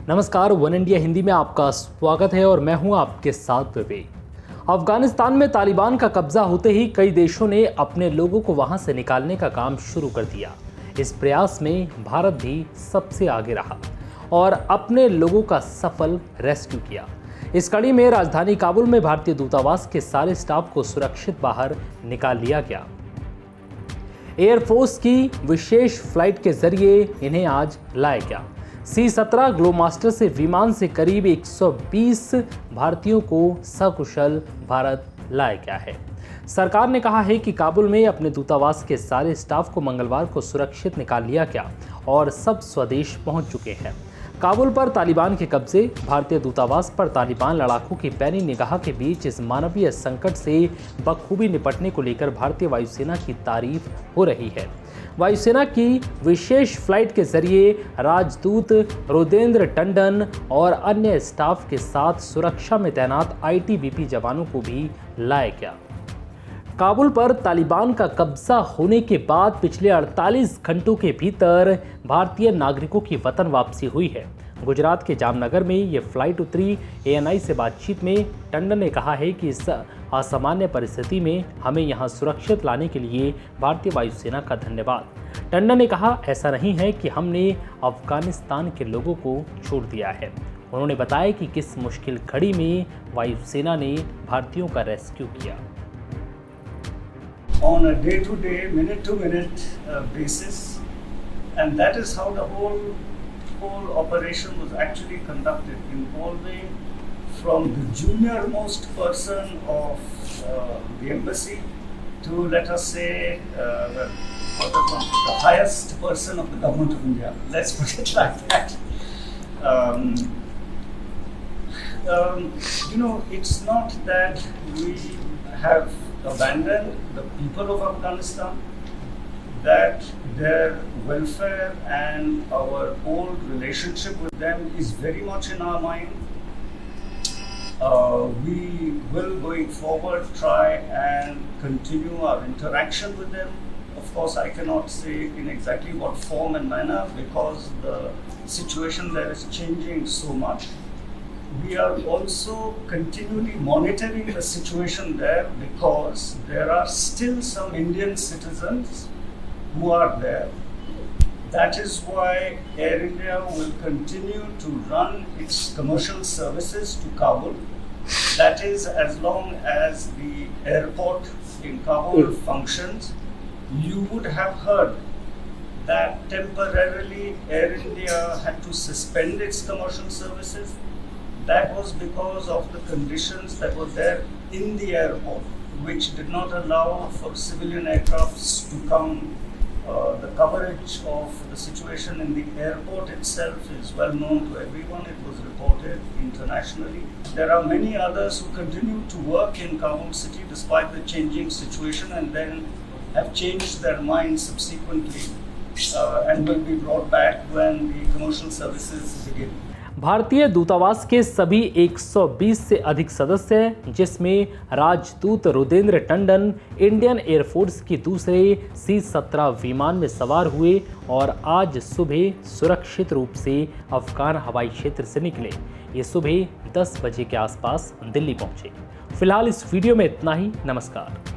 नमस्कार, one India Hindi में आपका स्वागत है और मैं हूं आपके साथ विवेक। अफगानिस्तान में तालिबान का कब्जा होते ही कई देशों ने अपने लोगों को वहां से निकालने का काम शुरू कर दिया। इस प्रयास में भारत भी सबसे आगे रहा और अपने लोगों का सफल रेस्क्यू किया। इस कड़ी में राजधानी काबुल में भारतीय दूतावास के सारे स्टाफ को सुरक्षित बाहर निकाल लिया गया। एयरफोर्स की विशेष फ्लाइट के जरिए इन्हें आज लाया गया। C-17 ग्लोमास्टर से विमान से करीब 120 भारतीयों को सकुशल भारत लाया गया है। सरकार ने कहा है कि काबुल में अपने दूतावास के सारे स्टाफ को मंगलवार को सुरक्षित निकाल लिया गया और सब स्वदेश पहुंच चुके हैं। काबुल पर तालिबान के कब्जे, भारतीय दूतावास पर तालिबान लड़ाकों की पैनी निगाह के बीच इस मानवीय संकट से बखूबी निपटने को लेकर भारतीय वायुसेना की तारीफ हो रही है। वायुसेना की विशेष फ्लाइट के जरिए राजदूत रुदेंद्र टंडन और अन्य स्टाफ के साथ सुरक्षा में तैनात ITBP जवानों को भी लाया गया। काबुल पर तालिबान का कब्जा होने के बाद पिछले 48 घंटों के भीतर भारतीय नागरिकों की वतन वापसी हुई है। गुजरात के जामनगर में ये फ्लाइट उतरी। ANI से बातचीत में टंडन ने कहा है कि इस असामान्य परिस्थिति में हमें यहाँ सुरक्षित लाने के लिए भारतीय वायुसेना का धन्यवाद। टंडन ने कहा, ऐसा नहीं है कि हमने अफगानिस्तान के लोगों को छोड़ दिया है। उन्होंने बताया कि किस मुश्किल घड़ी में वायुसेना ने भारतीयों का रेस्क्यू किया। On a day-to-day, minute-to-minute basis, and that is how the whole operation was actually conducted, involving from the junior-most person of the embassy to, let us say, the highest person of the government of India. Let's put it like that. It's not that we have abandoned the people of Afghanistan, that their welfare and our old relationship with them is very much in our mind. We will going forward try and continue our interaction with them. Of course, I cannot say in exactly what form and manner because the situation there is changing so much. We are also continually monitoring the situation there because there are still some Indian citizens who are there. That is why Air India will continue to run its commercial services to Kabul. That is as long as the airport in Kabul functions. You would have heard that temporarily Air India had to suspend its commercial services. That was because of the conditions that were there in the airport, which did not allow for civilian aircrafts to come. The coverage of the situation in the airport itself is well known to everyone. It was reported internationally. There are many others who continue to work in Kabul city despite the changing situation and then have changed their minds subsequently and will be brought back when the commercial services begin. भारतीय दूतावास के सभी 120 से अधिक सदस्य, जिसमें राजदूत रुदेंद्र Tandon Indian air force की दूसरे C-17 विमान में सवार हुए और आज सुबह सुरक्षित रूप से अफगान हवाई क्षेत्र से निकले। ये सुबह 10 बजे के आसपास दिल्ली पहुंचे। फिलहाल इस वीडियो में इतना ही। नमस्कार।